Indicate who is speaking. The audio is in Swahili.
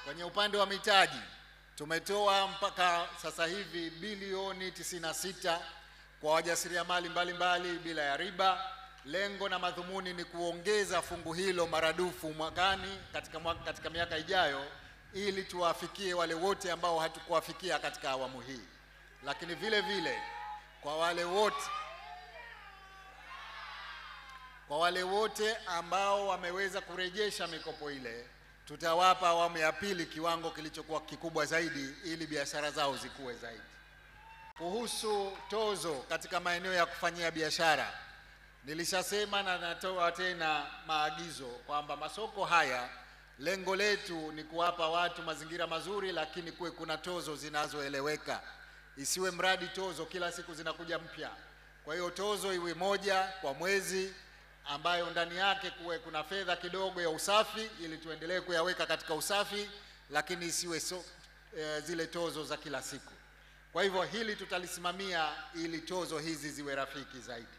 Speaker 1: Kwenye upande wa mitaji tumetoa mpaka sasa hivi bilioni 96 kwa wajasiriamali mbalimbali bila ya riba. Lengo na madhumuni ni kuongeza fungu hilo maradufu mwakani katika miaka ijayo, ili tuwafikie wale wote ambao hatukuwafikia katika awamu hii. Lakini vile vile kwa wale wote ambao wameweza kurejesha mikopo ile, tutawapa awamu ya pili kiwango kilichokuwa kikubwa zaidi ili biashara zao zikue zaidi. Kuhusu tozo katika maeneo ya kufanyia biashara, nilishasema na natoa tena maagizo kwamba masoko haya lengo letu ni kuwapa watu mazingira mazuri, lakini kuwe kuna tozo zinazoeleweka. Isiwe mradi tozo kila siku zinakuja mpya. Kwa hiyo tozo iwe moja kwa mwezi, ambayo ndani yake kuwe kuna fedha kidogo ya usafi ili tuendelee kuyaweka katika usafi, lakini isiwe zile tozo za kila siku. Kwa hivyo hili tutalisimamia ili tozo hizi ziwe rafiki zaidi.